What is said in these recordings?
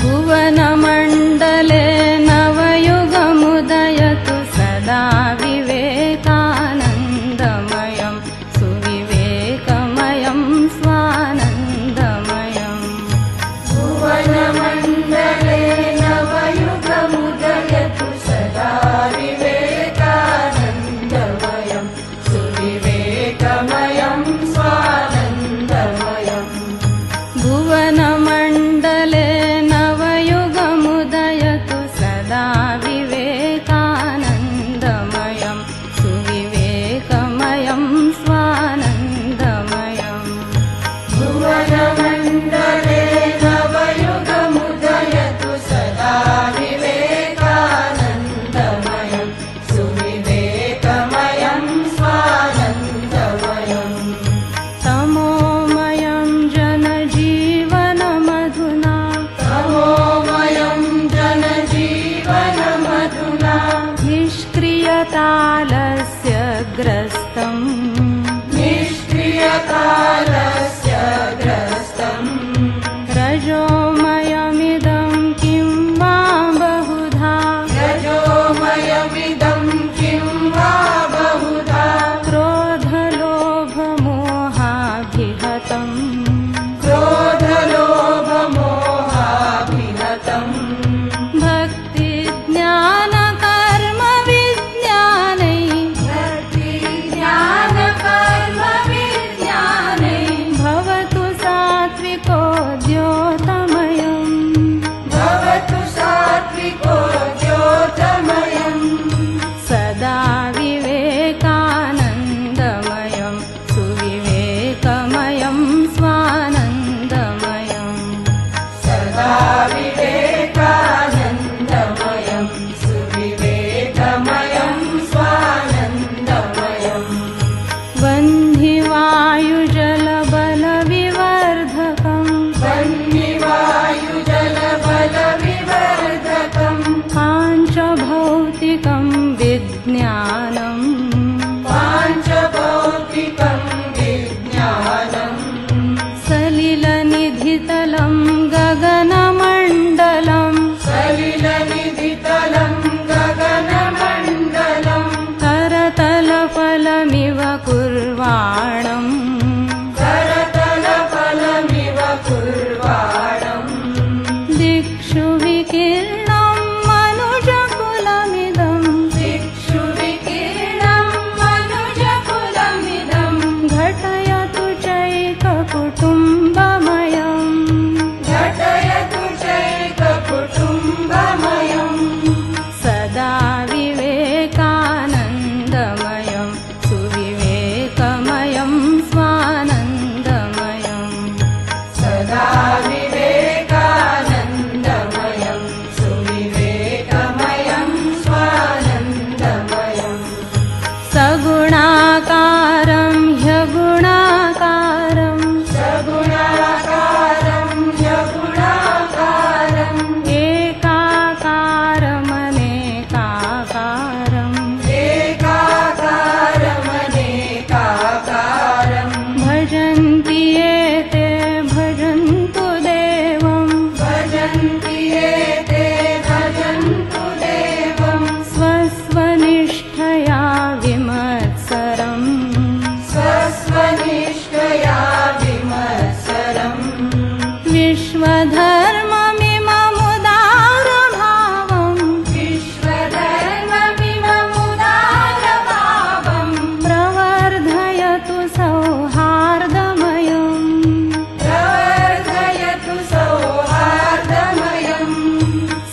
भुवनमण्डले नवयुगमुदयतु सदा विवेकानन्दमयं सुविवेकमयं स्वानन्दमयम् भुवनमण्डले नवयुगमुदयतु सदा विवेकानन्दमयं सुविवेकमयं स्वानन्दमयम् भुवनमण्डले नवयुगमुदयतु सदा विवेकानन्दमयं सुविवेकमयं स्वानन्दमयम् भुवनमण्डले नवयुगमुदयतु सदा विवेकानन्दमयं सुविवेकमयं स्वानन्दमयम् तमोमयं जनजीवनमधुना निष्क्रियतालस्य ग्रस्तम् रजोमयमिदं किं वा बहुधा क्रोधलोभमोहाभिहतम् भवतु सात्विको द्योतमयम् सदा विवेकानन्दमयं सुविवेकमयं स्वानन्दमयम् सदा विवेकानन्दमयं सुविवेकमयं स्वानन्दमयम् वह्निवायुजलबलविवर्धकम् पाञ्चभौतिकं विज्ञानम् सलिलनिधितलं गगनमण्डलम् करतलफलमिव कुर्वाणम् दिक्षु विकीर्णं मनुजकुलमिदं घटयतु चैककुटुम्बमयम् सदा विवेकानन्दमयं सुविवेकमयं स्वानन्दमयम् सदा विवेकानन्दमयं सुविवेकमयं स्वानन्दमयम् सगुणाकारं ह्यगुणाकारम् एकाकारमनेकाकारम् भजन्ति एते भजन्तु देवम् स्वस्वनिष्ठया विमत्सरम् विश्वधर्ममिममुदारभावम् प्रवर्धयतु सौहार्दमयम्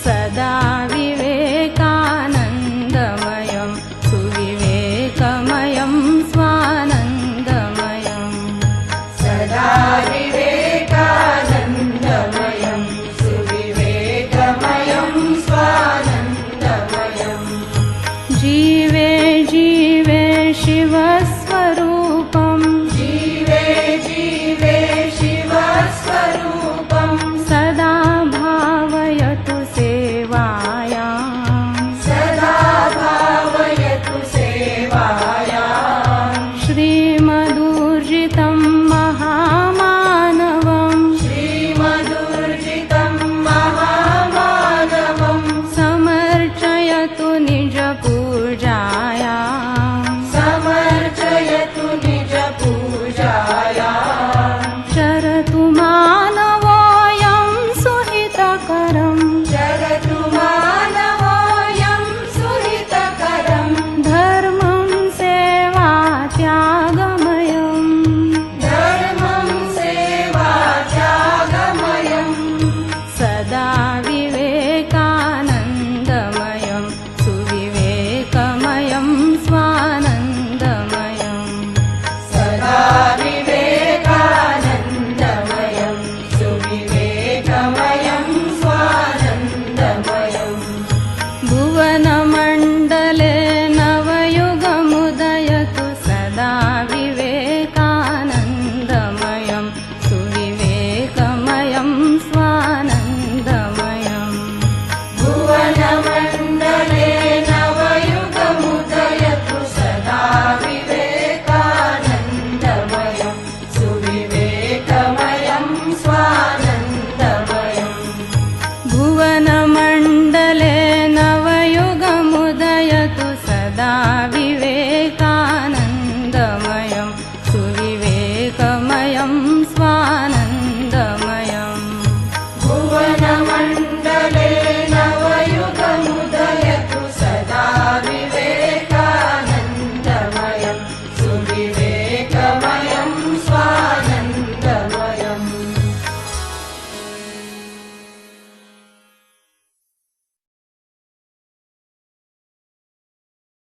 सदा विवेकानन्दमयं सुविवेकमयं स्वानन्दमयम् सदा